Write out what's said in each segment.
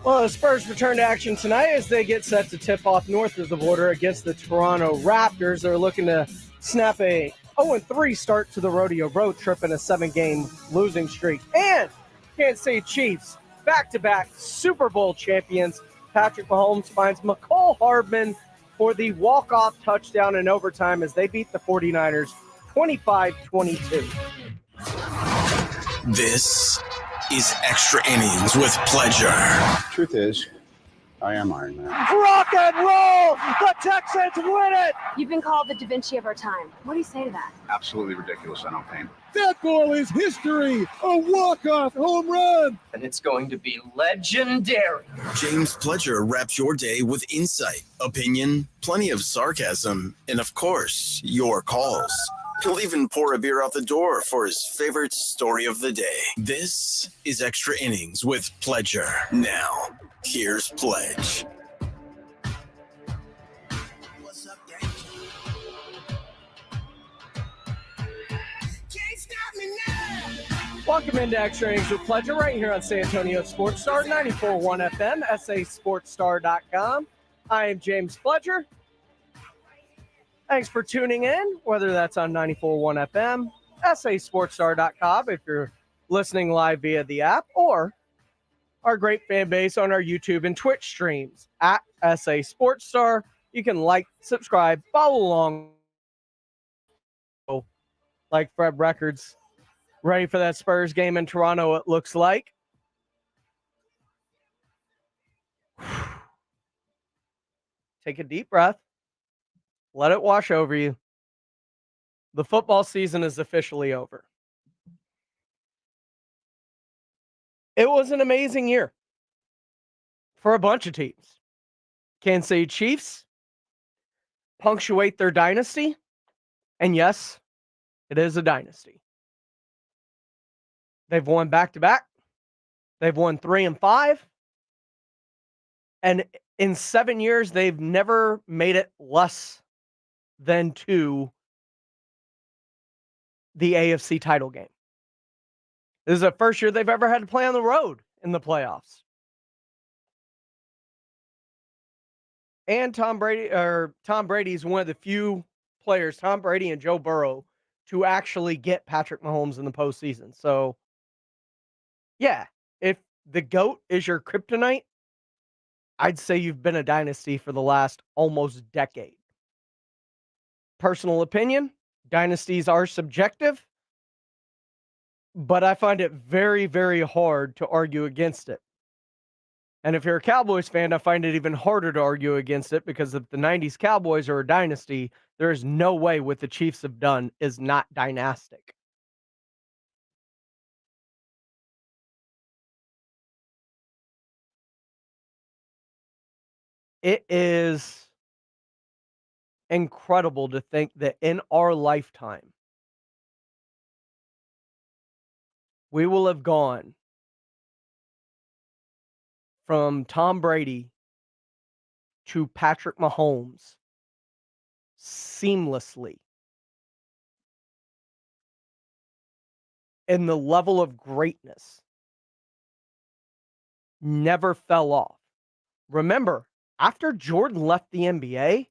Well, the Spurs return to action tonight as they get set to tip off north of the border against the Toronto Raptors. They're looking to snap a 0-3 start to the rodeo road trip in a 7-game losing streak. And Kansas City Chiefs, back-to-back Super Bowl champions. Patrick Mahomes finds McCole Hardman for the walk-off touchdown in overtime as they beat the 49ers 25-22. This is Extra Innings with Pleasure. Truth is, I am Iron Man. Rock and roll! The Texans win it! You've been called the Da Vinci of our time. What do you say to that? Absolutely ridiculous. I don't paint. That ball is history. A walk-off home run. And it's going to be legendary. James Pleasure wraps your day with insight, opinion, plenty of sarcasm, and of course, your calls. He'll even pour a beer out the door for his favorite story of the day. This is Extra Innings with Pleasure. Now, here's Pledge. What's up, gang? Can't stop me now. Welcome into Extra Innings with Pleasure right here on San Antonio Sports Star, 94.1 FM, sasportstar.com. I am James Pleasure. Thanks for tuning in, whether that's on 94.1 FM, sasportstar.com if you're listening live via the app, or our great fan base on our YouTube and Twitch streams at SA Sports Star. You can like, subscribe, follow along. Like Fred Records, ready for that Spurs game in Toronto, it looks like. Take a deep breath. Let it wash over you. The football season is officially over. It was an amazing year for a bunch of teams. Kansas City Chiefs punctuate their dynasty. And yes, it is a dynasty. They've won back-to-back. They've won 3 and 5. And in 7 years, they've never made it less than to the AFC title game. This is the first year they've ever had to play on the road in the playoffs. And Tom Brady is one of the few players, Tom Brady and Joe Burrow, to actually get Patrick Mahomes in the postseason. So, yeah, if the GOAT is your kryptonite, I'd say you've been a dynasty for the last almost decade. Personal opinion, dynasties are subjective, but I find it very, very hard to argue against it. And if you're a Cowboys fan, I find it even harder to argue against it because if the 90s Cowboys are a dynasty, there is no way what the Chiefs have done is not dynastic. It is incredible to think that in our lifetime, we will have gone from Tom Brady to Patrick Mahomes seamlessly. And the level of greatness never fell off. Remember, after Jordan left the NBA,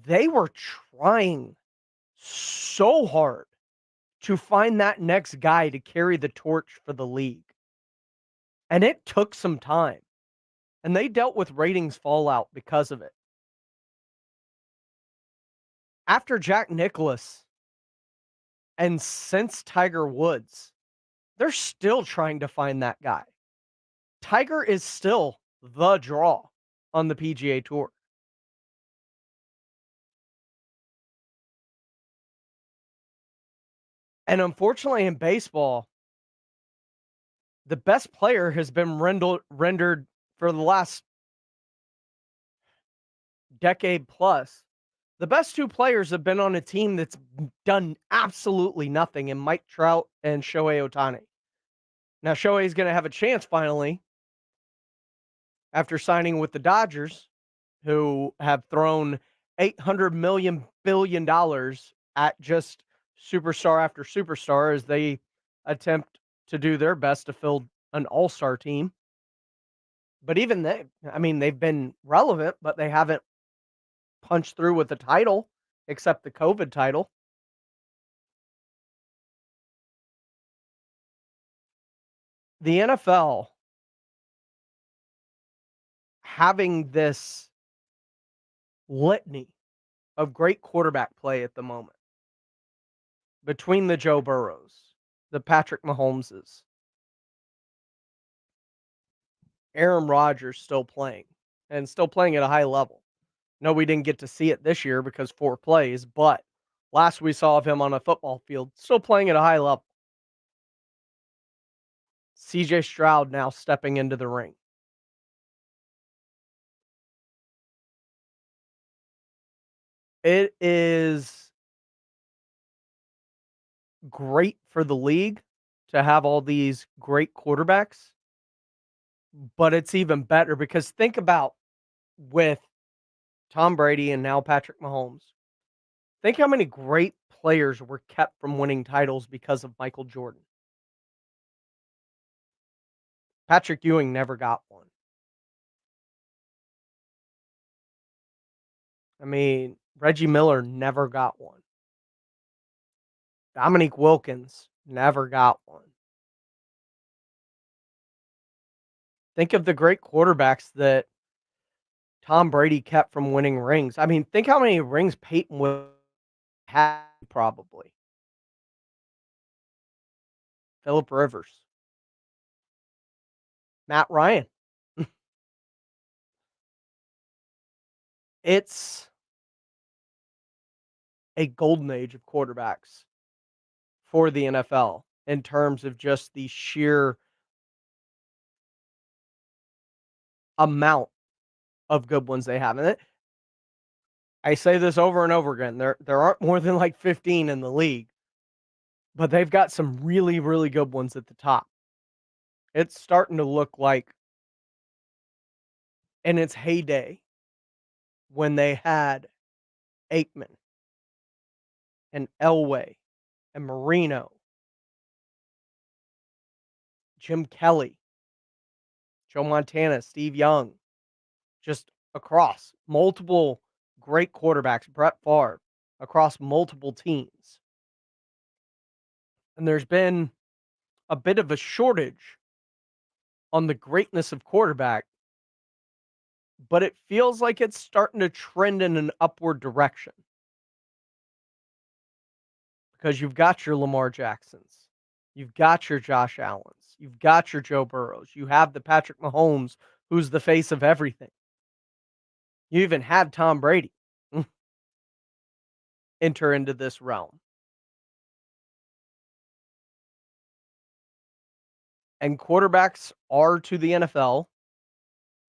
they were trying so hard to find that next guy to carry the torch for the league. And it took some time. And they dealt with ratings fallout because of it. After Jack Nicklaus and since Tiger Woods, they're still trying to find that guy. Tiger is still the draw on the PGA Tour. And unfortunately in baseball, the best player has been rendered for the last decade plus. The best two players have been on a team that's done absolutely nothing in Mike Trout and Shohei Ohtani. Now, Shohei's going to have a chance finally after signing with the Dodgers, who have thrown $800 billion at just superstar after superstar as they attempt to do their best to fill an all-star team. But even they've been relevant, but they haven't punched through with the title, except the COVID title. The NFL having this litany of great quarterback play at the moment between the Joe Burrows, the Patrick Mahomeses, Aaron Rodgers still playing and still playing at a high level. No, we didn't get to see it this year because 4 plays, but last we saw of him on a football field, still playing at a high level. CJ Stroud now stepping into the ring. It is great for the league to have all these great quarterbacks, but it's even better because think about with Tom Brady and now Patrick Mahomes. Think how many great players were kept from winning titles because of Michael Jordan. Patrick Ewing never got one. I mean, Reggie Miller never got one. Dominique Wilkins never got one. Think of the great quarterbacks that Tom Brady kept from winning rings. I mean, think how many rings Peyton would have probably. Phillip Rivers. Matt Ryan. It's a golden age of quarterbacks for the NFL in terms of just the sheer amount of good ones they have. And I say this over and over again. There aren't more than like 15 in the league, but they've got some really, really good ones at the top. It's starting to look like in its heyday when they had Aikman and Elway and Marino, Jim Kelly, Joe Montana, Steve Young, just across multiple great quarterbacks, Brett Favre, across multiple teams. And there's been a bit of a shortage on the greatness of quarterback, but it feels like it's starting to trend in an upward direction. Because you've got your Lamar Jacksons, you've got your Josh Allens, you've got your Joe Burrows, you have the Patrick Mahomes, who's the face of everything. You even had Tom Brady enter into this realm. And quarterbacks are to the NFL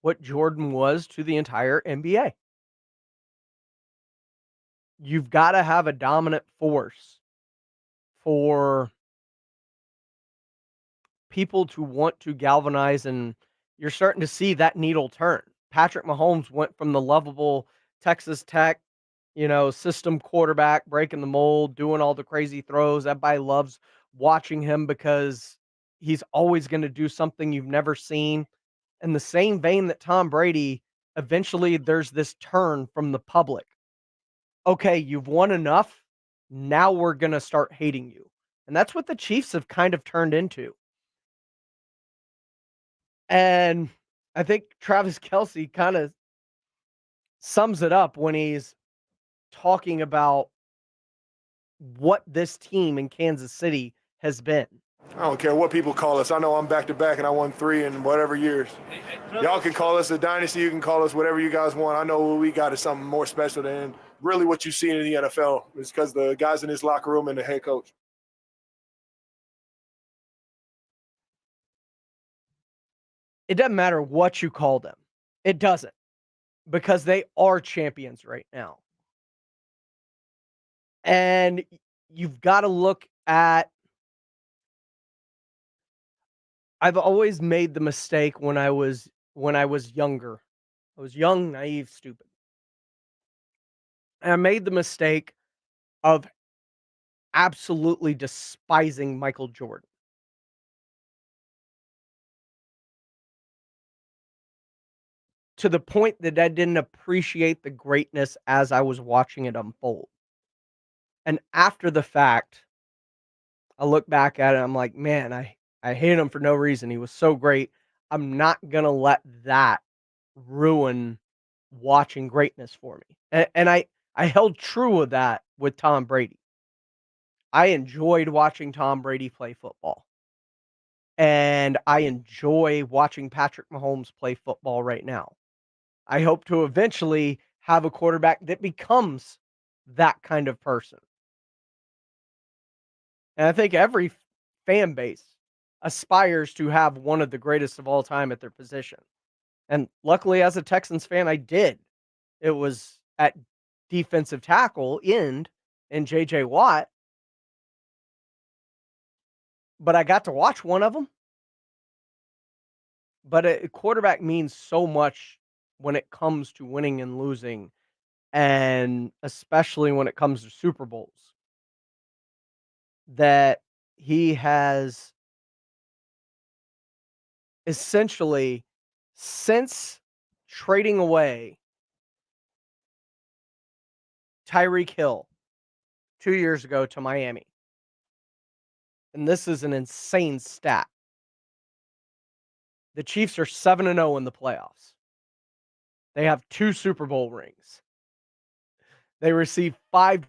what Jordan was to the entire NBA. You've got to have a dominant force for people to want to galvanize, and you're starting to see that needle turn. Patrick Mahomes went from the lovable Texas Tech, system quarterback, breaking the mold, doing all the crazy throws. Everybody loves watching him because he's always going to do something you've never seen. In the same vein that Tom Brady, eventually there's this turn from the public. Okay, you've won enough. Now we're going to start hating you. And that's what the Chiefs have kind of turned into. And I think Travis Kelce kind of sums it up when he's talking about what this team in Kansas City has been. I don't care what people call us. I know I'm back to back and I won 3 in whatever years. Y'all can call us a dynasty. You can call us whatever you guys want. I know what we got is something more special than really what you see in the NFL. It's because the guys in this locker room and the head coach. It doesn't matter what you call them. It doesn't. Because they are champions right now. And you've got to look at, I've always made the mistake when I was younger. I was young, naive, stupid. And I made the mistake of absolutely despising Michael Jordan. to the point that I didn't appreciate the greatness as I was watching it unfold. And after the fact, I look back at it, I'm like, man, I hate him for no reason. He was so great. I'm not going to let that ruin watching greatness for me. And I held true of that with Tom Brady. I enjoyed watching Tom Brady play football. And I enjoy watching Patrick Mahomes play football right now. I hope to eventually have a quarterback that becomes that kind of person. And I think every fan base aspires to have one of the greatest of all time at their position. And luckily, as a Texans fan, I did. It was at defensive tackle end in J.J. Watt. But I got to watch one of them. But a quarterback means so much when it comes to winning and losing, and especially when it comes to Super Bowls, that he has essentially, since trading away Tyreek Hill 2 years ago to Miami, and this is an insane stat, the Chiefs are 7-0 in the playoffs. They have 2 Super Bowl rings. They received 5.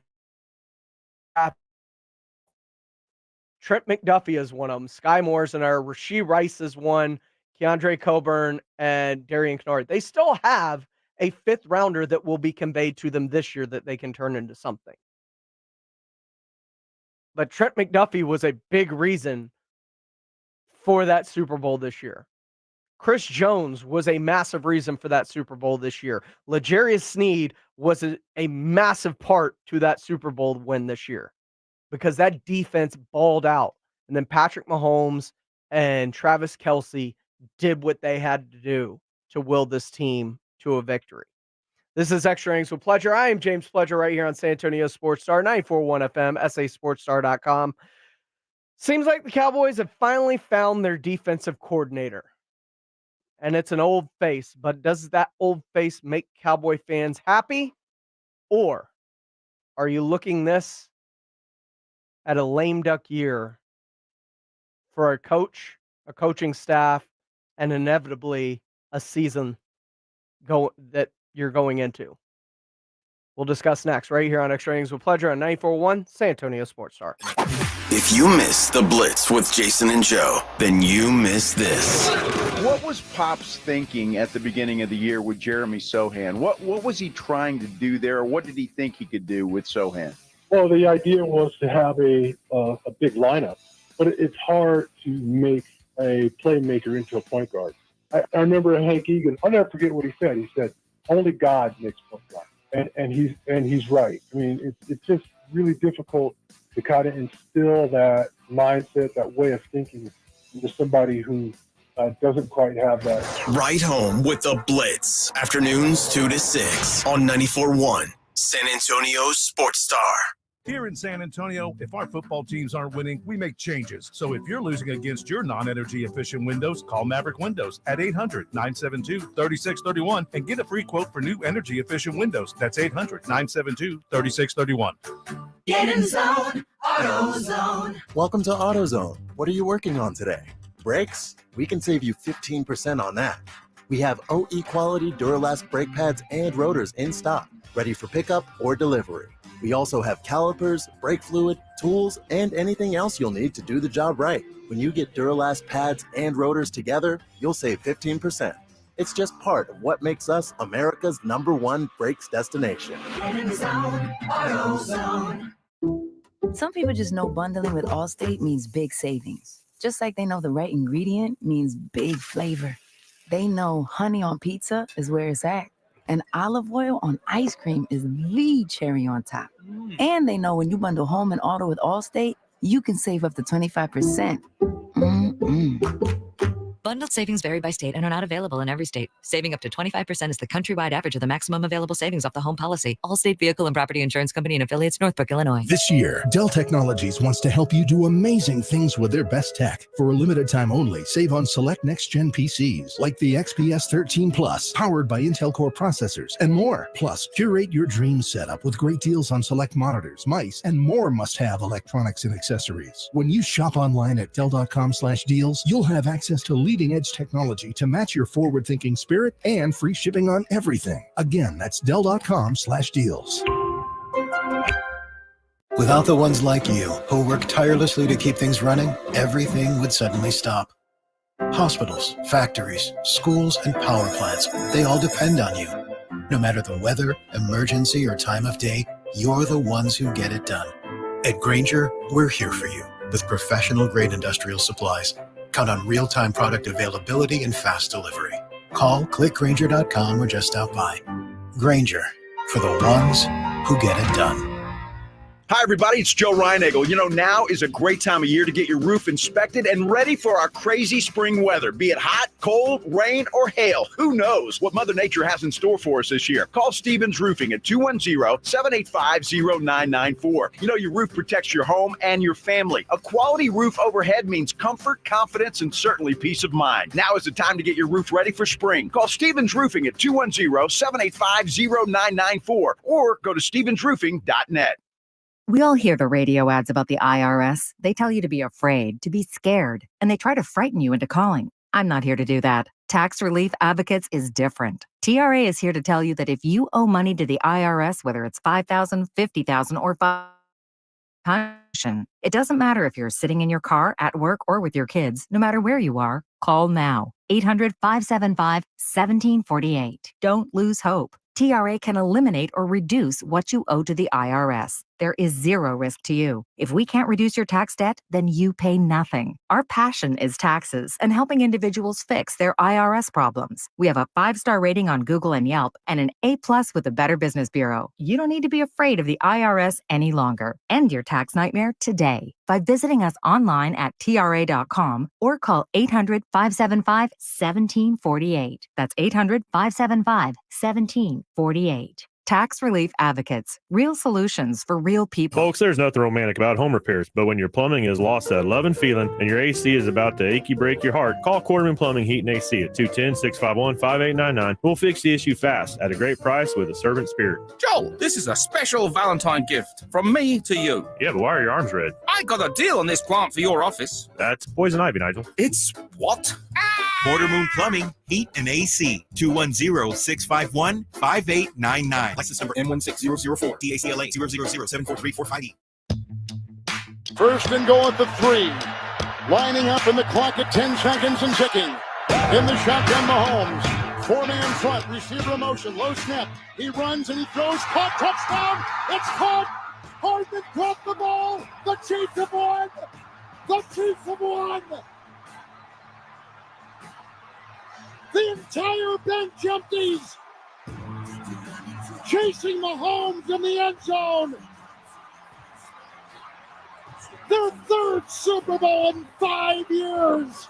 Trent McDuffie is one of them. Sky Moore's another. Rashee Rice is one. Keandre Coburn and Darian Kinnard. They still have a 5th rounder that will be conveyed to them this year that they can turn into something. But Trent McDuffie was a big reason for that Super Bowl this year. Chris Jones was a massive reason for that Super Bowl this year. L'Jarius Sneed was a massive part to that Super Bowl win this year because that defense balled out. And then Patrick Mahomes and Travis Kelce did what they had to do to will this team to a victory. This is Extra Innings with Pledger. I am James Pledger right here on San Antonio Sports Star, 94.1 FM, sasportstar.com. Seems like the Cowboys have finally found their defensive coordinator. And it's an old face, but does that old face make Cowboy fans happy? Or are you looking this at a lame duck year for a coach, a coaching staff, and inevitably a season that you're going into? We'll discuss next right here on Extra Innings with Pledger on 94.1 San Antonio Sports Star. If you miss the Blitz with Jason and Joe, then you miss this. What was Pop's thinking at the beginning of the year with Jeremy Sohan? What was he trying to do there? Or what did he think he could do with Sohan? Well, the idea was to have a big lineup, but it's hard to make a playmaker into a point guard. I remember Hank Egan. I'll never forget what he said. He said, "Only God makes point guard," and he's right. I mean, it's just really difficult to kind of instill that mindset, that way of thinking into somebody who doesn't quite have that. Right home with the Blitz. Afternoons 2 to 6 on 94.1 San Antonio Sports Star. Here in San Antonio, if our football teams aren't winning, we make changes. So if you're losing against your non-energy efficient windows, call Maverick Windows at 800-972-3631 and get a free quote for new energy efficient windows. That's 800-972-3631. Get in zone, AutoZone. Welcome to AutoZone. What are you working on today? Brakes? We can save you 15% on that. We have OE quality Duralast brake pads and rotors in stock, ready for pickup or delivery. We also have calipers, brake fluid, tools, and anything else you'll need to do the job right. When you get Duralast pads and rotors together, you'll save 15%. It's just part of what makes us America's #1 brakes destination. Get in zone, AutoZone. Some people just know bundling with Allstate means big savings. Just like they know the right ingredient means big flavor. They know honey on pizza is where it's at. And olive oil on ice cream is the cherry on top. And they know when you bundle home and auto with Allstate, you can save up to 25%. Bundled savings vary by state and are not available in every state. Saving up to 25% is the countrywide average of the maximum available savings off the home policy. Allstate Vehicle and Property Insurance Company and affiliates, Northbrook, Illinois. This year, Dell Technologies wants to help you do amazing things with their best tech. For a limited time only, save on select next-gen PCs like the XPS 13 Plus, powered by Intel Core processors, and more. Plus, curate your dream setup with great deals on select monitors, mice, and more must-have electronics and accessories. When you shop online at Dell.com/deals, you'll have access to leading-edge technology to match your forward-thinking spirit and free shipping on everything. Again, that's Dell.com/deals. Without the ones like you, who work tirelessly to keep things running, everything would suddenly stop. Hospitals, factories, schools, and power plants, they all depend on you. No matter the weather, emergency, or time of day, you're the ones who get it done. At Grainger, we're here for you with professional-grade industrial supplies. Count on real-time product availability and fast delivery. Call, click Grainger.com, or just stop by. Grainger, for the ones who get it done. Hi, everybody. It's Joe Reinagel. You know, now is a great time of year to get your roof inspected and ready for our crazy spring weather. Be it hot, cold, rain, or hail, who knows what Mother Nature has in store for us this year. Call Stevens Roofing at 210-785-0994. You know, your roof protects your home and your family. A quality roof overhead means comfort, confidence, and certainly peace of mind. Now is the time to get your roof ready for spring. Call Stevens Roofing at 210-785-0994 or go to stevensroofing.net. We all hear the radio ads about the IRS. They tell you to be afraid, to be scared, and they try to frighten you into calling. I'm not here to do that. Tax Relief Advocates is different. TRA is here to tell you that if you owe money to the IRS, whether it's $5,000, $50,000, or $5,000, it doesn't matter if you're sitting in your car, at work, or with your kids. No matter where you are, call now. 800-575-1748. Don't lose hope. TRA can eliminate or reduce what you owe to the IRS. There is zero risk to you. If we can't reduce your tax debt, then you pay nothing. Our passion is taxes and helping individuals fix their IRS problems. We have a 5-star rating on Google and Yelp and an A+ with the Better Business Bureau. You don't need to be afraid of the IRS any longer. End your tax nightmare today by visiting us online at TRA.com or call 800-575-1748. That's 800-575-1748. Tax Relief Advocates. Real solutions for real people. Folks, there's nothing romantic about home repairs, but when your plumbing has lost that love and feeling and your AC is about to achy break your heart, call Quarterman Plumbing, Heat, and AC at 210-651-5899. We'll fix the issue fast at a great price with a servant spirit. Joel, this is a special Valentine gift from me to you. Yeah, but why are your arms red? I got a deal on this plant for your office. That's poison ivy, Nigel. It's what? Quarter Moon Plumbing, Heat, and AC. 210-651-5899. License number M16004. DACLA 000743458. First and goal at the 3. Lining up in the clock at 10 seconds and ticking. In the shotgun, Mahomes. 4-man front, receiver in motion, low snap. He runs and he throws, caught, touchdown. It's caught. Hardman caught the ball. The Chiefs have won. The Chiefs have won. The entire bench empties. Chasing Mahomes in the end zone. Their third Super Bowl in 5 years.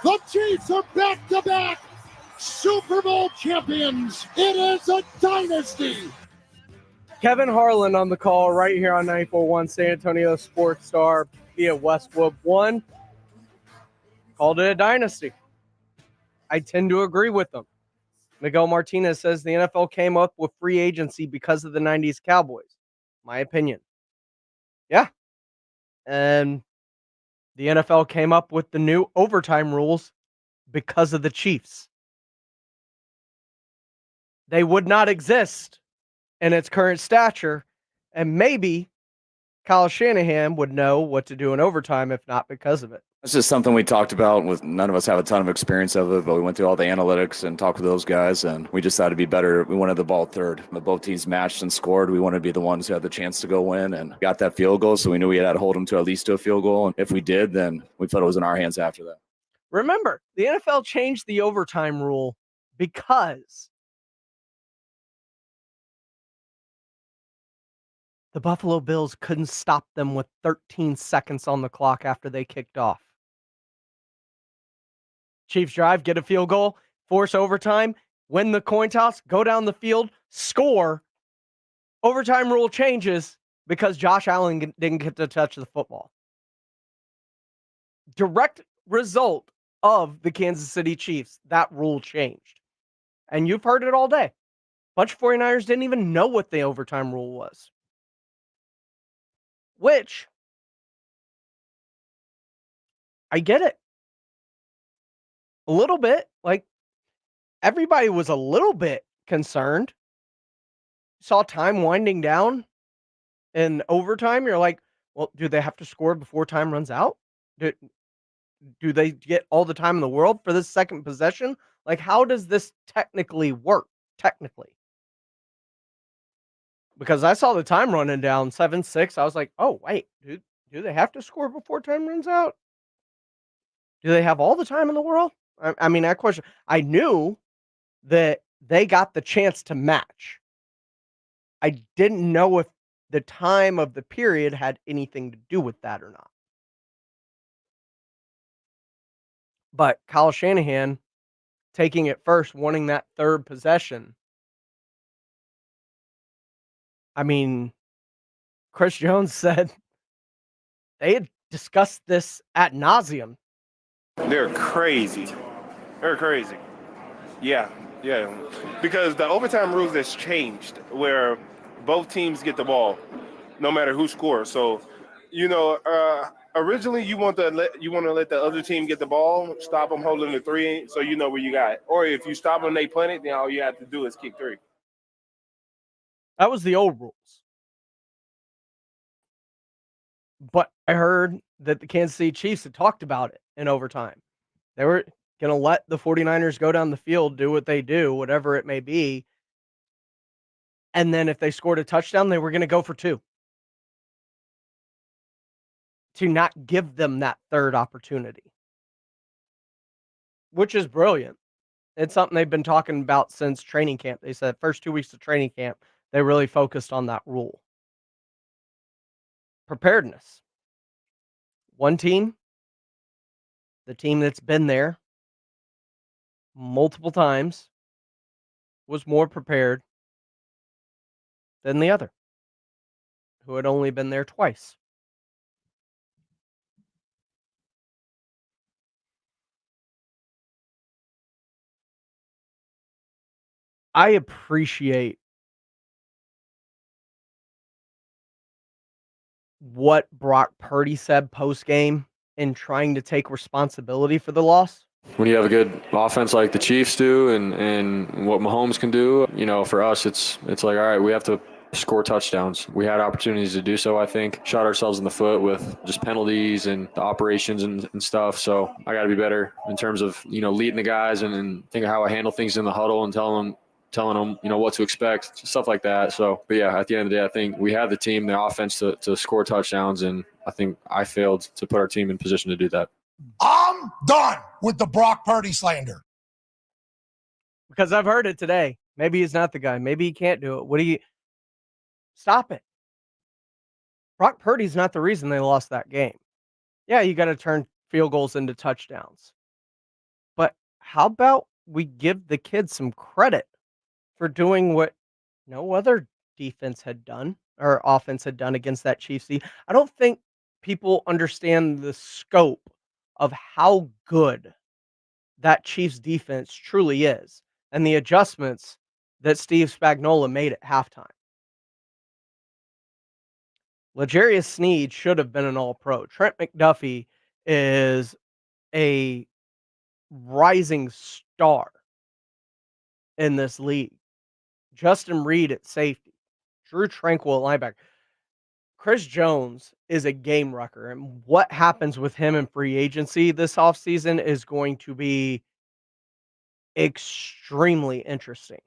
The Chiefs are back-to-back Super Bowl champions. It is a dynasty. Kevin Harlan on the call right here on 94.1 San Antonio Sports Star via Westwood One. Called it a dynasty. I tend to agree with them. Miguel Martinez says the NFL came up with free agency because of the 90s Cowboys. My opinion. Yeah. And the NFL came up with the new overtime rules because of the Chiefs. They would not exist in its current stature, and maybe Kyle Shanahan would know what to do in overtime if not because of it. It's just something we talked about. With none of us have a ton of experience of it, but we went through all the analytics and talked with those guys, and we just thought it'd be better. We wanted the ball third. But both teams matched and scored. We wanted to be the ones who had the chance to go win and got that field goal, so we knew we had to hold them to at least to a field goal. And if we did, then we thought it was in our hands after that. Remember, the NFL changed the overtime rule because the Buffalo Bills couldn't stop them with 13 seconds on the clock after they kicked off. Chiefs drive, get a field goal, force overtime, win the coin toss, go down the field, score. Overtime rule changes because Josh Allen didn't get to touch the football. Direct result of the Kansas City Chiefs, that rule changed. And you've heard it all day. Bunch of 49ers didn't even know what the overtime rule was. Which, I get it. A little bit. Like, everybody was a little bit concerned. Saw time winding down in overtime. You're like, well, do they have to score before time runs out? Do they get all the time in the world for this second possession? Like, how does this technically work? Technically. Because I saw the time running down 7-6. I was like, oh, wait, do they have to score before time runs out? Do they have all the time in the world? I mean, that question. I knew that they got the chance to match. I didn't know if the time of the period had anything to do with that or not. But Kyle Shanahan taking it first, wanting that third possession. I mean, Chris Jones said they had discussed this ad nauseum. They're crazy. They're crazy. Yeah. Because the overtime rules has changed where both teams get the ball, no matter who scores. So, originally you want to let the other team get the ball, stop them holding the three, so you know where you got it. Or if you stop them, they punt it, then all you have to do is kick three. That was the old rules. But I heard that the Kansas City Chiefs had talked about it in overtime. They were going to let the 49ers go down the field, do what they do, whatever it may be. And then if they scored a touchdown, they were going to go for two. To not give them that third opportunity. Which is brilliant. It's something they've been talking about since training camp. They said first 2 weeks of training camp, they really focused on that rule. Preparedness. One team, the team that's been there multiple times, was more prepared than the other, who had only been there twice. I appreciate what Brock Purdy said post-game in trying to take responsibility for the loss. When you have a good offense like the Chiefs do and what Mahomes can do, for us, it's like, all right, we have to score touchdowns. We had opportunities to do so, I think. Shot ourselves in the foot with just penalties and the operations and stuff. So I got to be better in terms of, leading the guys and think of how I handle things in the huddle and telling them, what to expect, stuff like that. So, but yeah, at the end of the day, I think we have the team, the offense to score touchdowns, and I think I failed to put our team in position to do that. I'm done with the Brock Purdy slander. Because I've heard it today. Maybe he's not the guy. Maybe he can't do it. Stop it. Brock Purdy's not the reason they lost that game. Yeah, you got to turn field goals into touchdowns. But how about we give the kids some credit for doing what no other defense had done or offense had done against that Chiefs team? I don't think people understand the scope of how good that Chiefs defense truly is and the adjustments that Steve Spagnuolo made at halftime. L'Jarius Sneed should have been an all-pro. Trent McDuffie is a rising star in this league. Justin Reed at safety. Drew Tranquil at linebacker. Chris Jones is a game wrecker, and what happens with him in free agency this offseason is going to be extremely interesting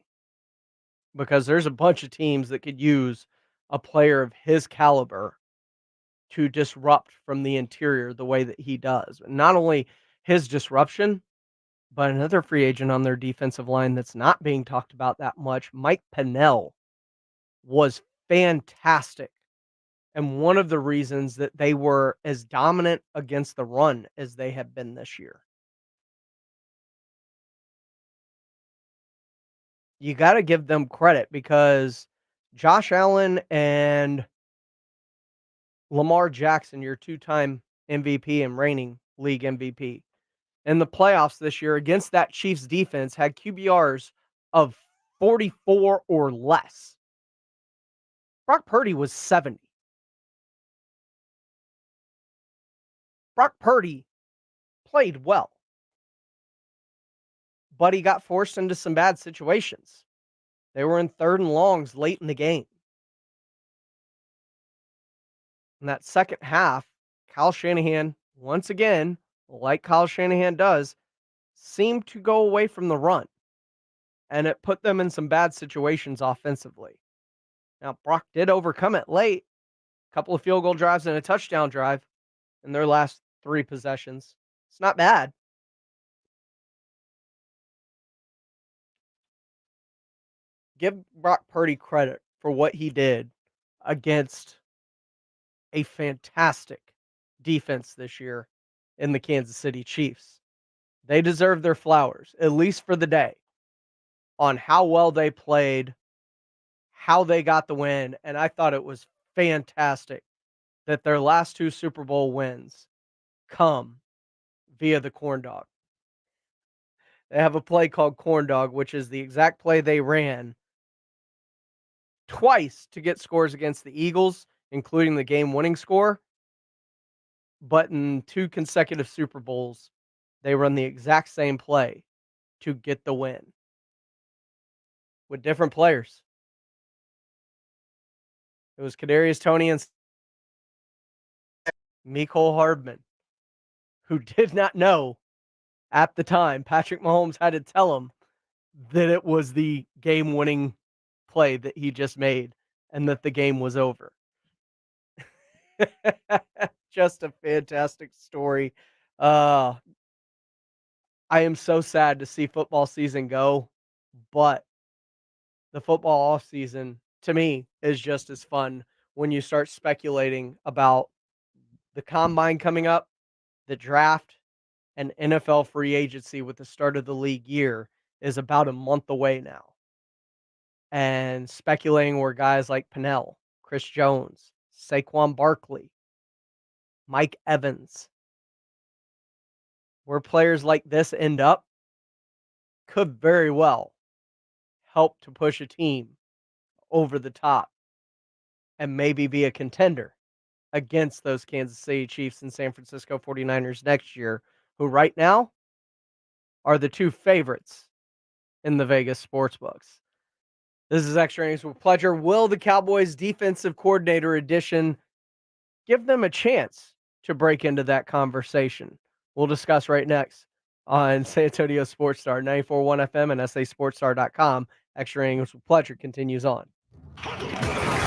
because there's a bunch of teams that could use a player of his caliber to disrupt from the interior the way that he does. Not only his disruption, but another free agent on their defensive line that's not being talked about that much, Mike Pennell, was fantastic. And one of the reasons that they were as dominant against the run as they have been this year. you got to give them credit because Josh Allen and Lamar Jackson, your two-time MVP and reigning league MVP, in the playoffs this year against that Chiefs defense had QBRs of 44 or less. Brock Purdy was 70. Brock Purdy played well, but he got forced into some bad situations. They were in 3rd and longs late in the game. In that second half, Kyle Shanahan, once again, like Kyle Shanahan does, seemed to go away from the run. And it put them in some bad situations offensively. Now, Brock did overcome it late. A couple of field goal drives and a touchdown drive in their last 3 possessions. It's not bad. Give Brock Purdy credit for what he did against a fantastic defense this year in the Kansas City Chiefs. They deserve their flowers, at least for the day, on how well they played, how they got the win, and I thought it was fantastic that their last 2 Super Bowl wins come via the corn dog. They have a play called corn dog, which is the exact play they ran twice to get scores against the Eagles, including the game-winning score. But in 2 consecutive Super Bowls, they run the exact same play to get the win with different players. It was Kadarius Toney and Mecole Hardman, who did not know at the time. Patrick Mahomes had to tell him that it was the game-winning play that he just made and that the game was over. Just a fantastic story. I am so sad to see football season go, but the football off season to me is just as fun when you start speculating about the combine coming up, the draft, and NFL free agency with the start of the league year is about a month away now. And speculating where guys like Pennell, Chris Jones, Saquon Barkley, Mike Evans, where players like this end up could very well help to push a team over the top and maybe be a contender against those Kansas City Chiefs and San Francisco 49ers next year, who right now are the 2 favorites in the Vegas sportsbooks. This is Extra Innings with Pleasure. Will the Cowboys defensive coordinator edition give them a chance to break into that conversation? We'll discuss right next on San Antonio Sports Star, 94.1 FM and sasportstar.com. Extra Innings with Pleasure continues on.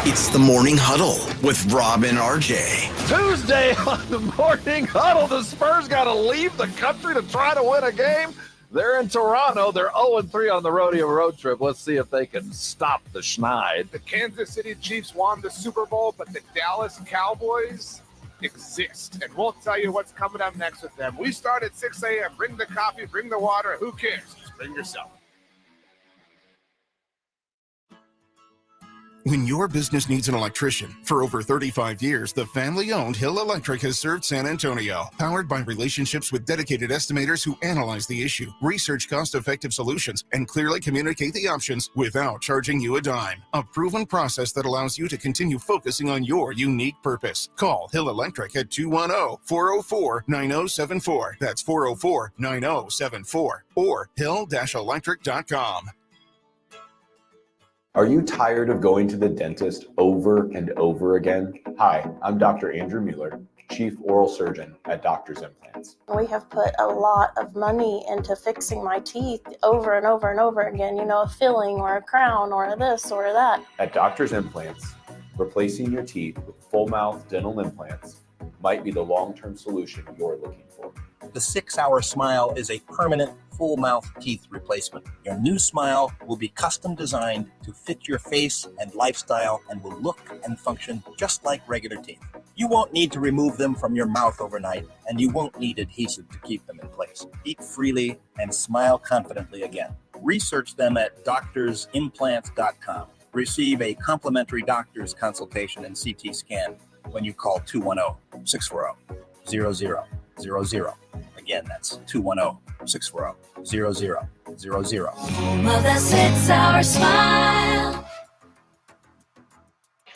It's the Morning Huddle with Rob and RJ. Tuesday on the Morning Huddle, the Spurs got to leave the country to try to win a game. They're in Toronto. They're 0-3 on the rodeo road trip. Let's see if they can stop the Schneid. The Kansas City Chiefs won the Super Bowl, but the Dallas Cowboys exist. And we'll tell you what's coming up next with them. We start at 6 a.m. Bring the coffee, bring the water. Who cares? Just bring yourself. When your business needs an electrician, for over 35 years, the family-owned Hill Electric has served San Antonio. Powered by relationships with dedicated estimators who analyze the issue, research cost-effective solutions, and clearly communicate the options without charging you a dime. A proven process that allows you to continue focusing on your unique purpose. Call Hill Electric at 210-404-9074. That's 404-9074. Or hill-electric.com. Are you tired of going to the dentist over and over again? Hi, I'm Dr. Andrew Mueller, Chief Oral Surgeon at Doctors Implants. We have put a lot of money into fixing my teeth over and over and over again, a filling or a crown or this or that. At Doctors Implants, replacing your teeth with full mouth dental implants might be the long-term solution you're looking for. The 6-Hour Smile is a permanent full-mouth teeth replacement. Your new smile will be custom designed to fit your face and lifestyle and will look and function just like regular teeth. You won't need to remove them from your mouth overnight, and you won't need adhesive to keep them in place. Eat freely and smile confidently again. Research them at doctorsimplants.com. Receive a complimentary doctor's consultation and CT scan when you call 210-640-0000. Again, that's 210-640-0000. Home of the 6 Hour Smile.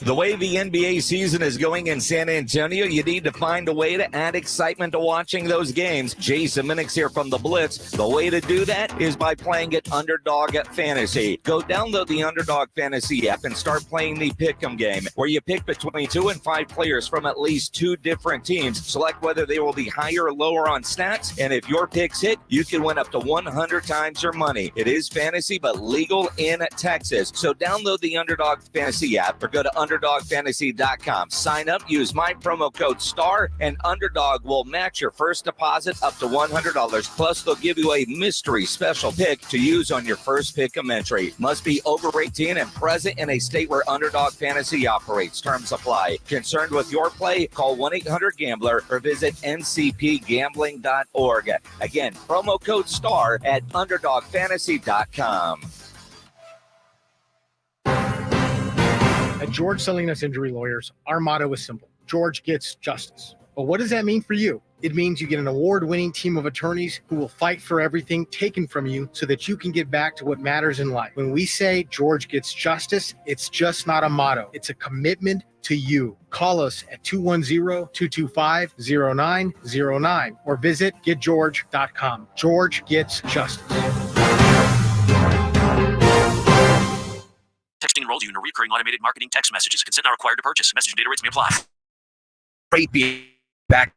The way the NBA season is going in San Antonio, you need to find a way to add excitement to watching those games. Jason Minix here from The Blitz. The way to do that is by playing at Underdog Fantasy. Go download the Underdog Fantasy app and start playing the Pick'em game, where you pick between 2 and 5 players from at least 2 different teams. Select whether they will be higher or lower on stats, and if your picks hit, you can win up to 100 times your money. It is fantasy, but legal in Texas. So download the Underdog Fantasy app or go to UnderdogFantasy.com. Sign up, use my promo code STAR, and Underdog will match your first deposit up to $100. Plus, they'll give you a mystery special pick to use on your first Pick'em entry. Must be over 18 and present in a state where Underdog Fantasy operates. Terms apply. Concerned with your play? Call 1-800-GAMBLER or visit ncpgambling.org. Again, promo code STAR at UnderdogFantasy.com. At George Salinas Injury Lawyers, our motto is simple. George gets justice. But what does that mean for you? It means you get an award-winning team of attorneys who will fight for everything taken from you so that you can get back to what matters in life. When we say George gets justice, it's just not a motto. It's a commitment to you. Call us at 210-225-0909 or visit getgeorge.com. George gets justice. Texting enrolls you in a recurring automated marketing text messages. Consent not required to purchase. Message and data rates may apply. Great being back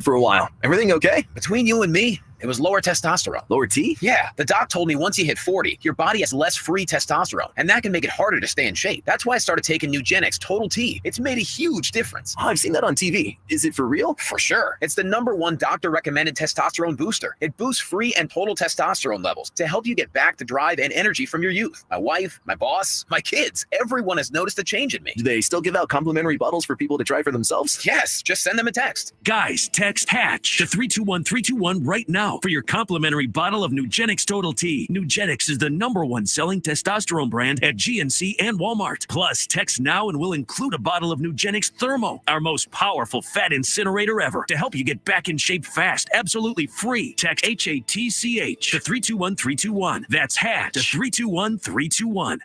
for a while. Everything okay? Between you and me, it was lower testosterone. Lower T? Yeah. The doc told me once you hit 40, your body has less free testosterone, and that can make it harder to stay in shape. That's why I started taking Nugenix Total T. It's made a huge difference. Oh, I've seen that on TV. Is it for real? For sure. It's the #1 doctor-recommended testosterone booster. It boosts free and total testosterone levels to help you get back the drive and energy from your youth. My wife, my boss, my kids, everyone has noticed a change in me. Do they still give out complimentary bottles for people to try for themselves? Yes. Just send them a text. Guys, text HATCH to 321-321 right now for your complimentary bottle of Nugenix Total T. Nugenix is the #1 selling testosterone brand at GNC and Walmart. Plus, text now and we'll include a bottle of Nugenix Thermo, our most powerful fat incinerator ever, to help you get back in shape fast, absolutely free. Text HATCH to 321-321. That's HATCH to 321-321.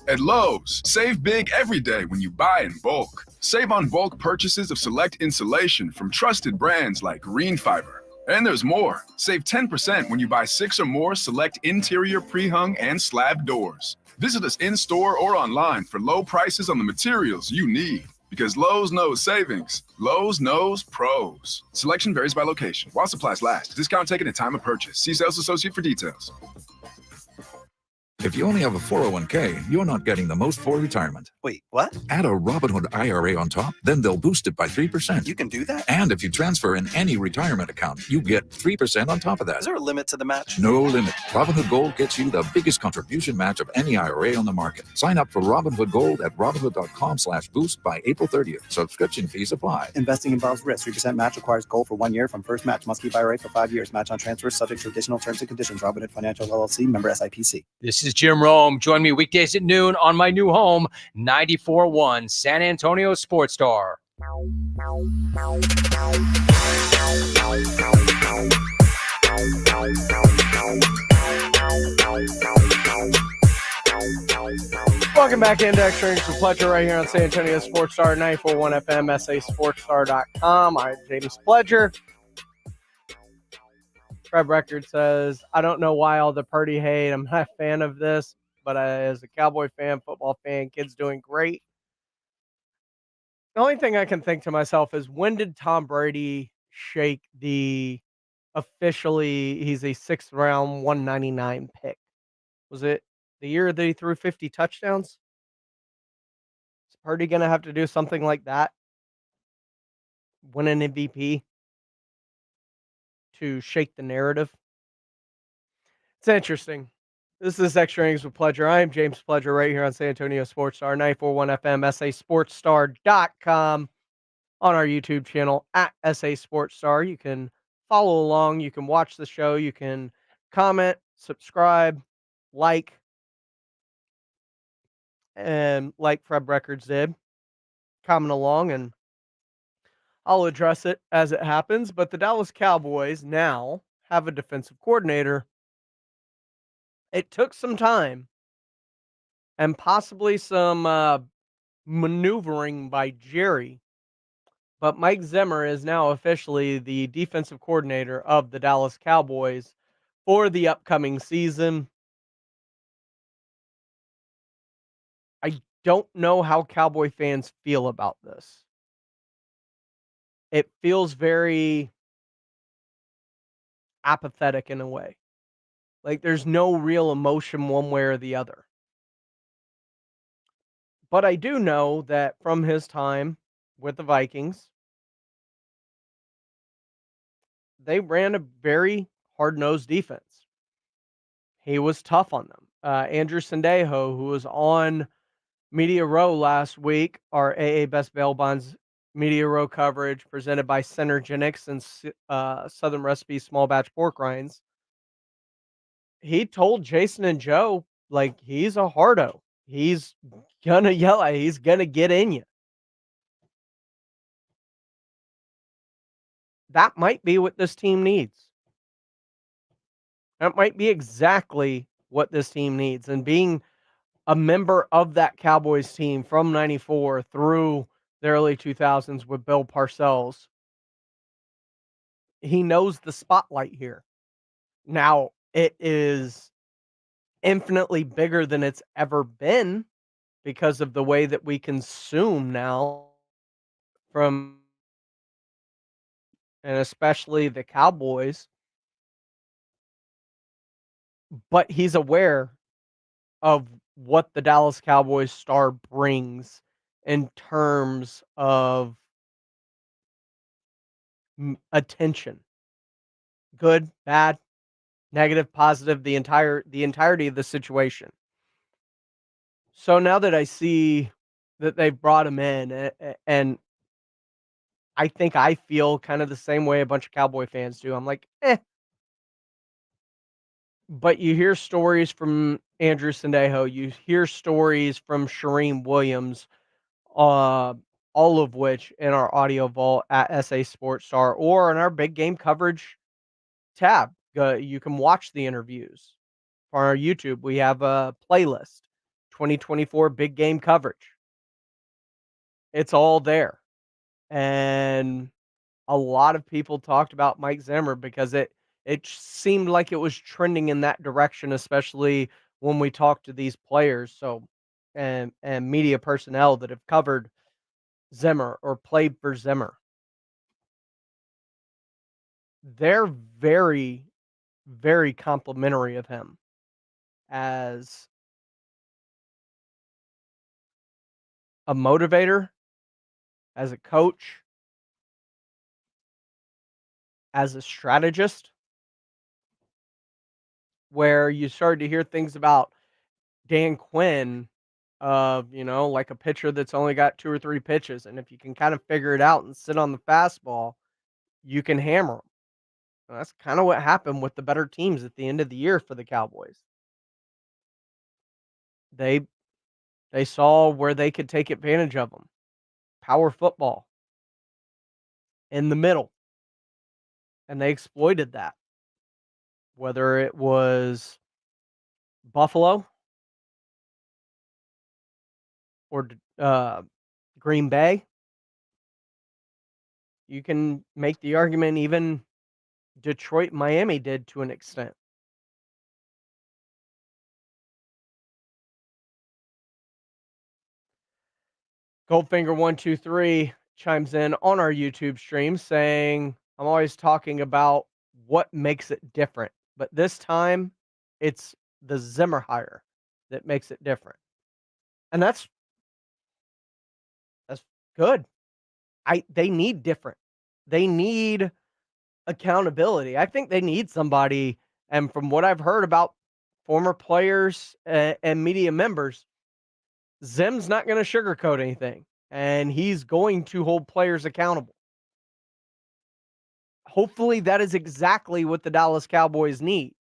At Lowe's, save big every day when you buy in bulk. Save on bulk purchases of select insulation from trusted brands like Green Fiber. And there's more. Save 10% when you buy 6 or more select interior pre-hung and slab doors. Visit us in-store or online for low prices on the materials you need. Because Lowe's knows savings. Lowe's knows pros. Selection varies by location. While supplies last. Discount taken at time of purchase. See sales associate for details. If you only have a 401k, you're not getting the most for retirement. Wait, what? Add a Robinhood IRA on top, then they'll boost it by 3%. You can do that? And if you transfer in any retirement account, you get 3% on top of that. Is there a limit to the match? No limit. Robinhood Gold gets you the biggest contribution match of any IRA on the market. Sign up for Robinhood Gold at Robinhood.com/boost by April 30th. Subscription fees apply. Investing involves risk. 3% match requires gold for 1 year from first match. Must keep IRA for 5 years. Match on transfers subject to additional terms and conditions. Robinhood Financial LLC, member SIPC. This is Jim Rome. Join me weekdays at noon on my new home, 94.1 San Antonio Sports Star. Welcome back into Extra Innings with Pledger right here on San Antonio Sports Star, 94.1 FM, SASportsStar.com. I'm James Pledger. Trev Record says, I don't know why all the Purdy hate. I'm not a fan of this, but as a Cowboy fan, football fan, kid's doing great. The only thing I can think to myself is, when did Tom Brady shake the officially he's a 6th round 199 pick? Was it the year that he threw 50 touchdowns? Is Purdy going to have to do something like that? Win an MVP to shake the narrative? It's interesting. This is Extra Innings with Pledger. I am James Pledger right here on San Antonio Sports Star, 94.1 FM, SASportsStar.com, on our YouTube channel at SA Sports Star. You can follow along. You can watch the show. You can comment subscribe, like, and like Fred Records did, comment along, and I'll address it as it happens. But the Dallas Cowboys now have a defensive coordinator. It took some time and possibly some maneuvering by Jerry, but Mike Zimmer is now officially the defensive coordinator of the Dallas Cowboys for the upcoming season. I don't know how Cowboy fans feel about this. It feels very apathetic in a way. Like there's no real emotion one way or the other. But I do know that from his time with the Vikings, they ran a very hard-nosed defense. He was tough on them. Andrew Sandejo, who was on Media Row last week, our AA Best Bail Bonds Media Row coverage presented by Synergenics and Southern Recipe Small Batch Pork Rinds. He told Jason and Joe, like, he's a hardo. He's gonna yell at you. He's gonna get in you. That might be what this team needs. That might be exactly what this team needs. And being a member of that Cowboys team from 94 through the early 2000s with Bill Parcells, he knows the spotlight here. Now, it is infinitely bigger than it's ever been because of the way that we consume now from, and especially the Cowboys. But he's aware of what the Dallas Cowboys star brings in terms of attention. Good, bad, negative, positive, the entirety of the situation. So now that I see that they've brought him in, and I think I feel kind of the same way a bunch of Cowboy fans do. I'm like, eh. But you hear stories from Andrew Sandejo, you hear stories from Shereen Williams, all of which in our audio vault at SA Sports Star or in our big game coverage tab. You can watch the interviews on our YouTube. We have a playlist, 2024 big game coverage. It's all there. And a lot of people talked about Mike Zimmer because it seemed like it was trending in that direction, especially when we talked to these players. So, and media personnel that have covered Zimmer or played for Zimmer. They're very, very complimentary of him as a motivator, as a coach, as a strategist, where you started to hear things about Dan Quinn of, like a pitcher that's only got 2 or 3 pitches. And if you can kind of figure it out and sit on the fastball, you can hammer them. And that's kind of what happened with the better teams at the end of the year for the Cowboys. They saw where they could take advantage of them. Power football in the middle. And they exploited that. Whether it was Buffalo or Green Bay, you can make the argument even Detroit, Miami did to an extent. Goldfinger123 chimes in on our YouTube stream saying, I'm always talking about what makes it different, but this time it's the Zimmer hire that makes it different. And that's good. They need different. They need accountability. I think they need somebody, and from what I've heard about former players and media members, Zim's not going to sugarcoat anything, and he's going to hold players accountable. Hopefully that is exactly what the Dallas Cowboys need.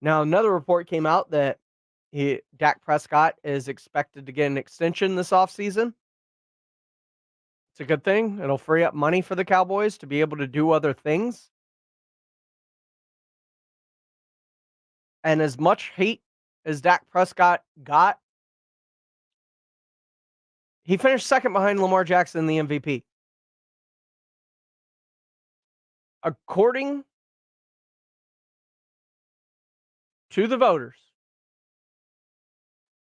Now, another report came out that Dak Prescott is expected to get an extension this offseason. It's a good thing. It'll free up money for the Cowboys to be able to do other things. And as much hate as Dak Prescott got, he finished second behind Lamar Jackson in the MVP. According to the voters,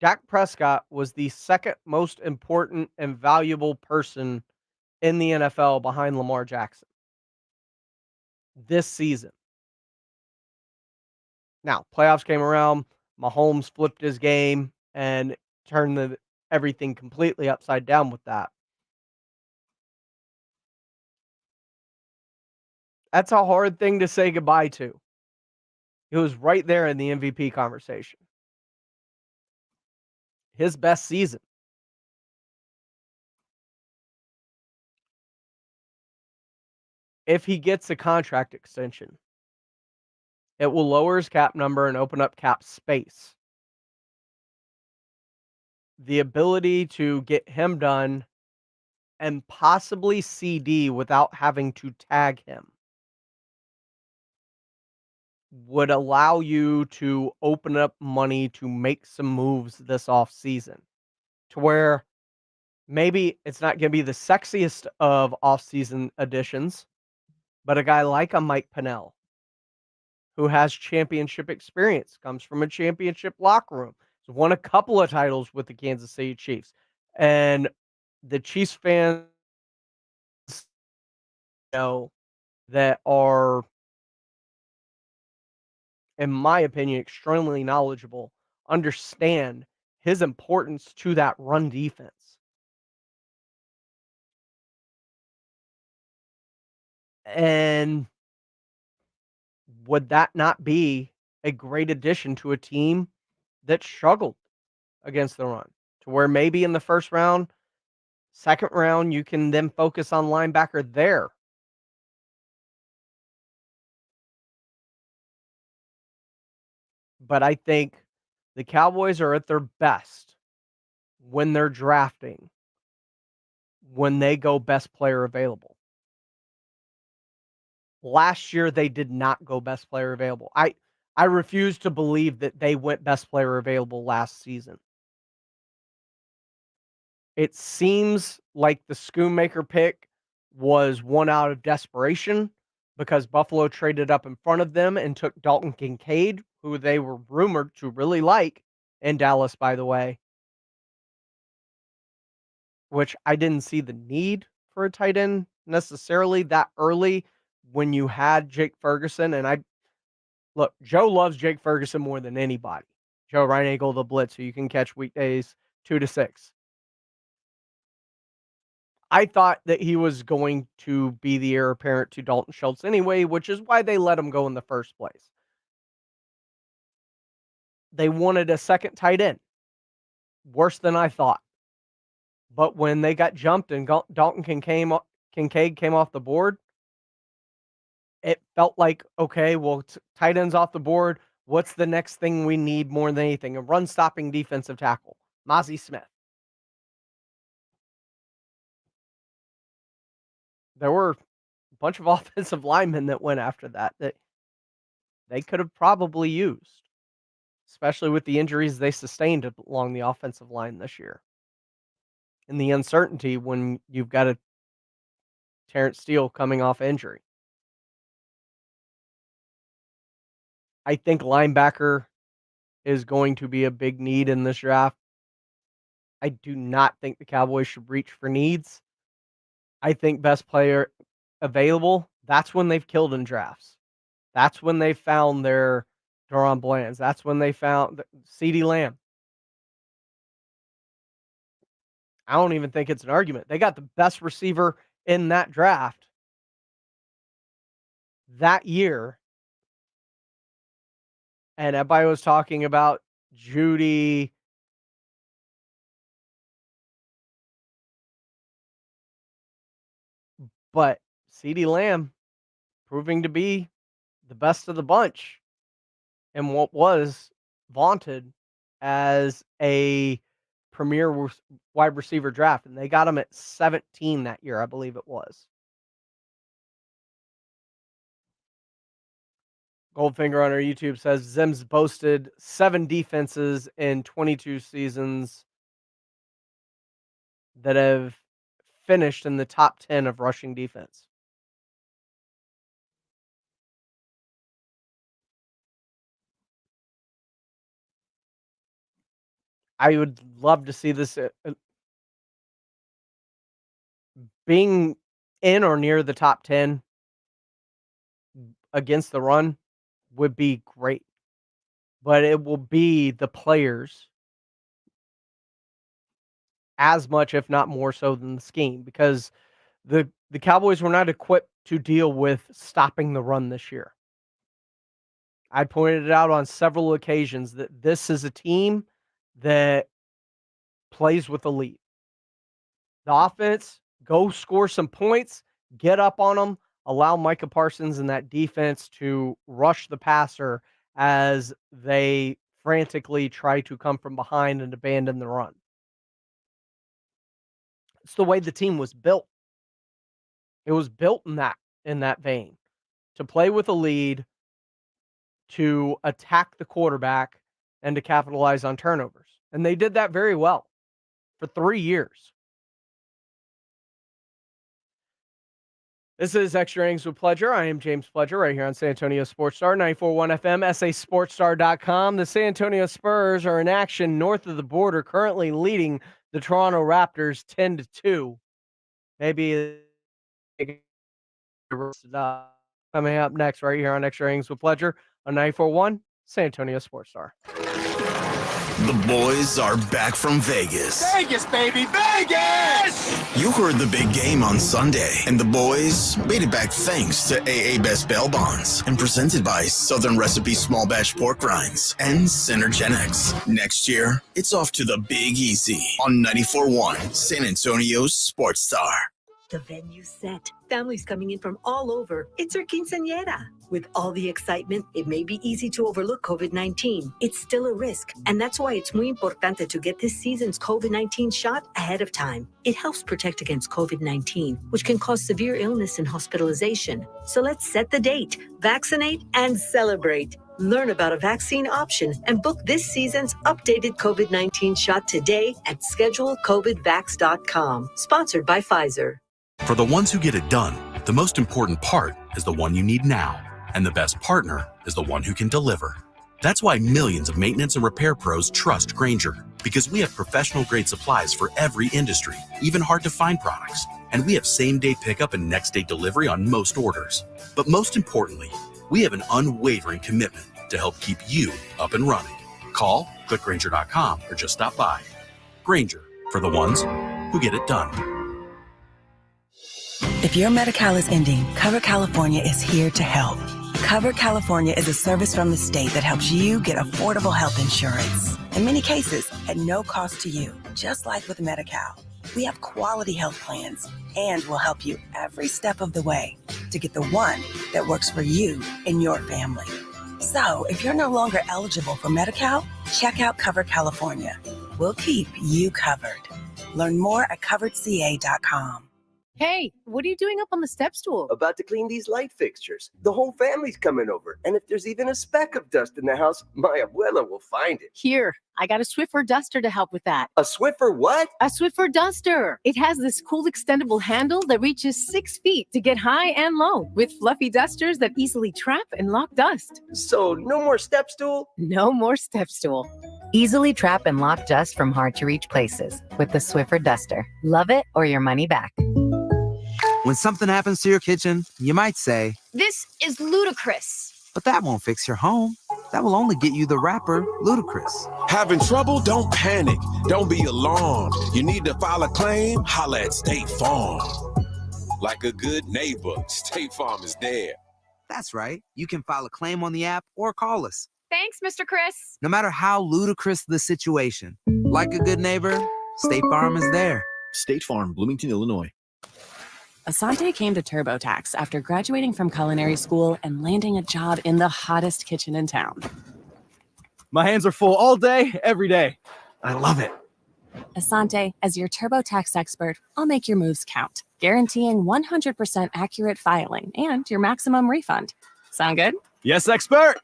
Dak Prescott was the second most important and valuable person in the NFL behind Lamar Jackson this season. Now, playoffs came around, Mahomes flipped his game and turned everything completely upside down with that. That's a hard thing to say goodbye to. He was right there in the MVP conversation. His best season. If he gets a contract extension, it will lower his cap number and open up cap space. The ability to get him done and possibly CD without having to tag him would allow you to open up money to make some moves this offseason to where maybe it's not going to be the sexiest of offseason additions, but a guy like a Mike Pennell who has championship experience, comes from a championship locker room, has won a couple of titles with the Kansas City Chiefs. And the Chiefs fans that are, in my opinion, extremely knowledgeable, understand his importance to that run defense. And would that not be a great addition to a team that struggled against the run? To where maybe in the first round, second round, you can then focus on linebacker there. But I think the Cowboys are at their best when they're drafting, when they go best player available. Last year, they did not go best player available. I refuse to believe that they went best player available last season. It seems like the Schoonmaker pick was one out of desperation because Buffalo traded up in front of them and took Dalton Kincaid, who they were rumored to really like in Dallas, by the way, which I didn't see the need for a tight end necessarily that early when you had Jake Ferguson. And look, Joe loves Jake Ferguson more than anybody. Joe Reinagle, the Blitz, who you can catch weekdays 2 to 6. I thought that he was going to be the heir apparent to Dalton Schultz anyway, which is why they let him go in the first place. They wanted a second tight end. Worse than I thought. But when they got jumped and Dalton Kincaid came off the board, it felt like, okay, well, tight end's off the board. What's the next thing we need more than anything? A run-stopping defensive tackle. Mozzie Smith. There were a bunch of offensive linemen that went after that they could have probably used, especially with the injuries they sustained along the offensive line this year. And the uncertainty when you've got a Terrence Steele coming off injury. I think linebacker is going to be a big need in this draft. I do not think the Cowboys should reach for needs. I think best player available, that's when they've killed in drafts. That's when they found their Deron Blands. That's when they found CeeDee Lamb. I don't even think it's an argument. They got the best receiver in that draft that year. And everybody was talking about Judy. But CeeDee Lamb proving to be the best of the bunch. in what was vaunted as a premier wide receiver draft, and they got him at 17 that year, I believe it was. Goldfinger on our YouTube says Zim's boasted 7 defenses in 22 seasons that have finished in the top 10 of rushing defense. I would love to see this being in or near the top 10 against the run would be great. But it will be the players as much, if not more so, than the scheme, because the Cowboys were not equipped to deal with stopping the run this year. I pointed it out on several occasions that this is a team that plays with a lead. The offense, go score some points, get up on them, allow Micah Parsons and that defense to rush the passer as they frantically try to come from behind and abandon the run. It's the way the team was built. It was built in that vein, to play with a lead, to attack the quarterback, and to capitalize on turnovers. And they did that very well for 3 years. This is Extra Innings with Pledger. I am James Pledger right here on San Antonio Sports Star, 94.1 FM, sasportstar.com. The San Antonio Spurs are in action north of the border, currently leading the Toronto Raptors 10-2. Maybe coming up next right here on Extra Innings with Pledger on 94.1 San Antonio Sports Star. The boys are back from Vegas. Vegas, baby, Vegas! You heard the big game on Sunday, and the boys made it back thanks to AA Best Bail Bonds and presented by Southern Recipe Small Batch Pork Rinds and Synergenics. Next year, it's off to the Big Easy on 94.1 San Antonio Sports Star. The venue set. Families coming in from all over. It's our quinceañera. With all the excitement, it may be easy to overlook COVID-19. It's still a risk, and that's why it's muy importante to get this season's COVID-19 shot ahead of time. It helps protect against COVID-19, which can cause severe illness and hospitalization. So let's set the date, vaccinate, and celebrate. Learn about a vaccine option and book this season's updated COVID-19 shot today at schedulecovidvax.com. Sponsored by Pfizer. For the ones who get it done, the most important part is the one you need now. And the best partner is the one who can deliver. That's why millions of maintenance and repair pros trust Grainger, because we have professional-grade supplies for every industry, even hard-to-find products. And we have same-day pickup and next-day delivery on most orders. But most importantly, we have an unwavering commitment to help keep you up and running. Call, click Grainger.com, or just stop by. Grainger, for the ones who get it done. If your Medi-Cal is ending, Cover California is here to help. Cover California is a service from the state that helps you get affordable health insurance. In many cases, at no cost to you, just like with Medi-Cal. We have quality health plans, and we'll help you every step of the way to get the one that works for you and your family. So, if you're no longer eligible for Medi-Cal, check out Cover California. We'll keep you covered. Learn more at coveredca.com. Hey, what are you doing up on the step stool? About to clean these light fixtures. The whole family's coming over. And if there's even a speck of dust in the house, my abuela will find it. Here, I got a Swiffer duster to help with that. A Swiffer what? A Swiffer duster. It has this cool extendable handle that reaches 6 feet to get high and low, with fluffy dusters that easily trap and lock dust. So no more step stool? No more step stool. Easily trap and lock dust from hard-to-reach places with the Swiffer duster. Love it or your money back. When something happens to your kitchen, you might say, "This is ludicrous." But that won't fix your home. That will only get you the rapper, Ludacris. Having trouble? Don't panic. Don't be alarmed. You need to file a claim? Holla at State Farm. Like a good neighbor, State Farm is there. That's right. You can file a claim on the app or call us. Thanks, Mr. Chris. No matter how ludicrous the situation, like a good neighbor, State Farm is there. State Farm, Bloomington, Illinois. Asante came to TurboTax after graduating from culinary school and landing a job in the hottest kitchen in town. My hands are full all day, every day. I love it. Asante, as your TurboTax expert, I'll make your moves count, guaranteeing 100% accurate filing and your maximum refund. Sound good? Yes, expert.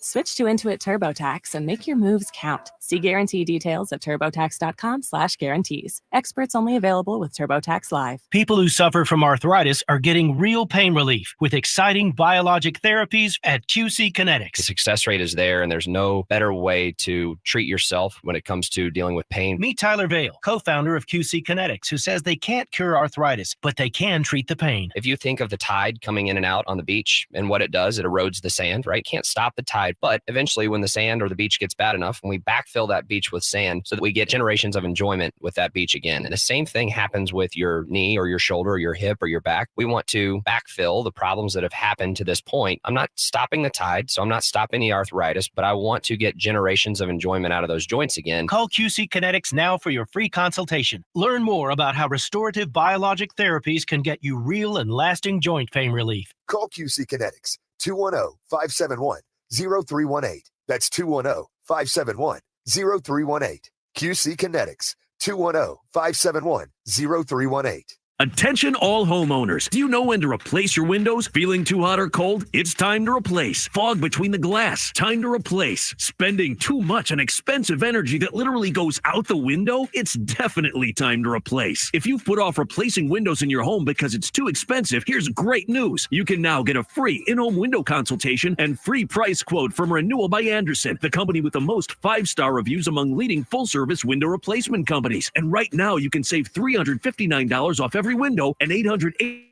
Switch to Intuit TurboTax and make your moves count. See guarantee details at turbotax.com/guarantees. Experts only available with TurboTax Live. People who suffer from arthritis are getting real pain relief with exciting biologic therapies at QC Kinetics. The success rate is there, and there's no better way to treat yourself when it comes to dealing with pain. Meet Tyler Vale, co-founder of QC Kinetics, who says they can't cure arthritis, but they can treat the pain. If you think of the tide coming in and out on the beach and what it does, it erodes the sand, right? Can't stop the tide. But eventually when the sand or the beach gets bad enough, and we backfill that beach with sand so that we get generations of enjoyment with that beach again. And the same thing happens with your knee or your shoulder or your hip or your back. We want to backfill the problems that have happened to this point. I'm not stopping the tide, so I'm not stopping the arthritis, but I want to get generations of enjoyment out of those joints again. Call QC Kinetics now for your free consultation. Learn more about how restorative biologic therapies can get you real and lasting joint pain relief. Call QC Kinetics, 210-571-0318. That's 210-571-0318. QC Kinetics, 210-571-0318. Attention all homeowners. Do you know when to replace your windows? Feeling too hot or cold? It's time to replace. Fog between the glass? Time to replace. Spending too much on expensive energy that literally goes out the window? It's definitely time to replace. If you've put off replacing windows in your home because it's too expensive, here's great news. You can now get a free in-home window consultation and free price quote from Renewal by Andersen, the company with the most 5-star reviews among leading full-service window replacement companies. And right now you can save $359 off every window and $880.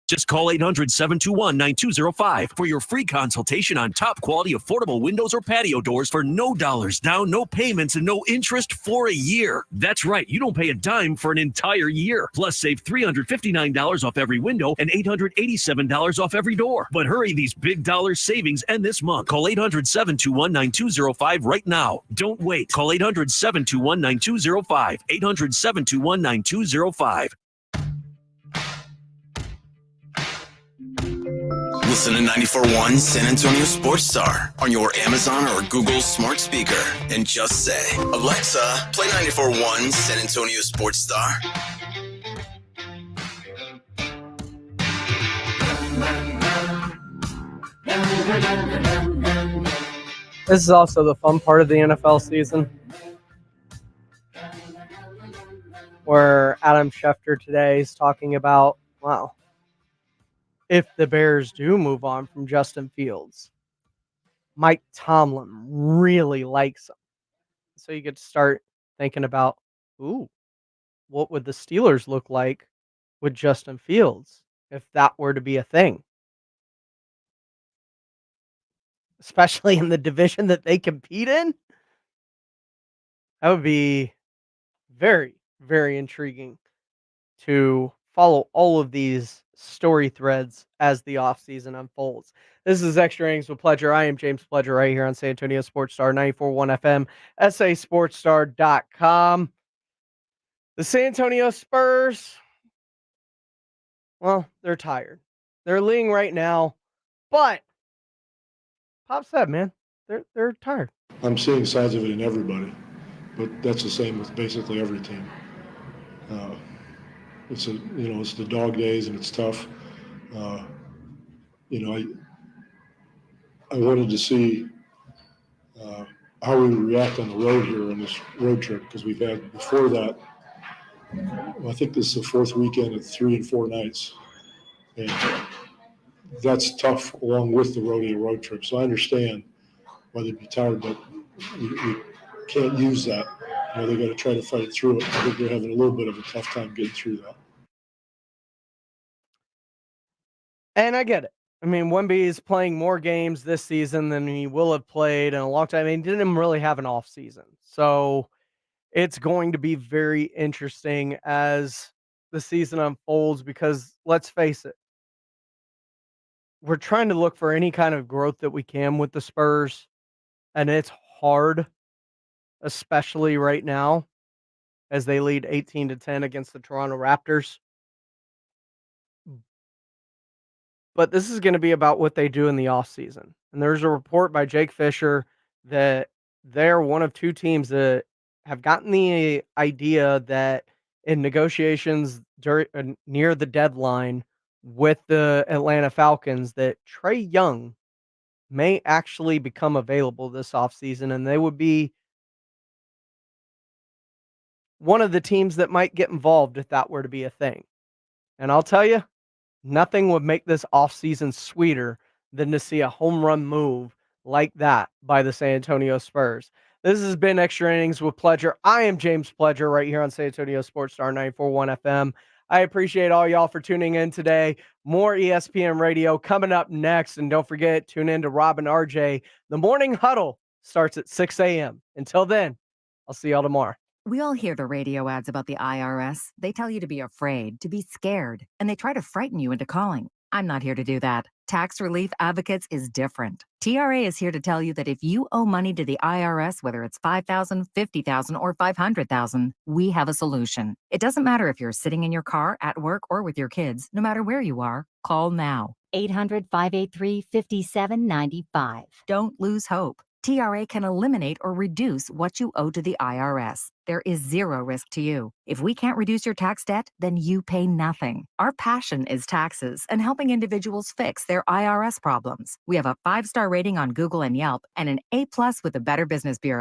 Just call 800-721-9205 for your free consultation on top quality affordable windows or patio doors for no dollars down, no payments, and no interest for a year. That's right, you don't pay a dime for an entire year. Plus save $359 off every window and $887 off every door. But hurry, these big dollar savings end this month. Call 800-721-9205 right now. Don't wait. Call 800-721-9205. 800-721-9205. Listen to 94.1 San Antonio Sports Star on your Amazon or Google smart speaker and just say, Alexa, play 94.1 San Antonio Sports Star. This is also the fun part of the NFL season, where Adam Schefter today is talking about, wow, if the Bears do move on from Justin Fields, Mike Tomlin really likes him. So you get to start thinking about, what would the Steelers look like with Justin Fields if that were to be a thing? Especially in the division that they compete in. That would be very, very intriguing to follow all of these story threads as the offseason unfolds. This is Extra Innings with Pledger. I am James Pledger right here on San Antonio Sports Star, 94.1 FM, sasportstar.com. The San Antonio Spurs, well, they're tired. They're leading right now, but Pop said, man, they're tired. I'm seeing signs of it in everybody, but that's the same with basically every team. It's the dog days and it's tough. I wanted to see how we would react on the road here on this road trip, because we've had before that. I think this is the fourth weekend of 3 and 4 nights, and that's tough along with the rodeo road trip. So I understand why they'd be tired, but we can't use that. They got to try to fight through it. I think they're having a little bit of a tough time getting through that. And I get it. I mean, Wemby is playing more games this season than he will have played in a long time. I mean, he didn't really have an off season. So it's going to be very interesting as the season unfolds, because let's face it, we're trying to look for any kind of growth that we can with the Spurs, and it's hard, especially right now as they lead 18-10 against the Toronto Raptors. But this is going to be about what they do in the offseason. And there's a report by Jake Fisher that they're one of two teams that have gotten the idea that in negotiations near the deadline with the Atlanta Falcons that Trey Young may actually become available this offseason, and they would be one of the teams that might get involved if that were to be a thing. And I'll tell you, nothing would make this offseason sweeter than to see a home run move like that by the San Antonio Spurs. This has been Extra Innings with Pledger. I am James Pledger right here on San Antonio Sports Star 94.1 FM. I appreciate all y'all for tuning in today. More ESPN Radio coming up next. And don't forget, tune in to Rob and RJ. The Morning Huddle starts at 6 a.m. Until then, I'll see y'all tomorrow. We all hear the radio ads about the IRS. They tell you to be afraid, to be scared, and they try to frighten you into calling. I'm not here to do that. Tax Relief Advocates is different. TRA is here to tell you that if you owe money to the IRS, whether it's $5,000, $50,000, or $500,000, we have a solution. It doesn't matter if you're sitting in your car, at work, or with your kids. No matter where you are, call now. 800-583-5795. Don't lose hope. TRA can eliminate or reduce what you owe to the IRS. There is zero risk to you. If we can't reduce your tax debt, then you pay nothing. Our passion is taxes and helping individuals fix their IRS problems. We have a 5-star rating on Google and Yelp and an A+ with the Better Business Bureau.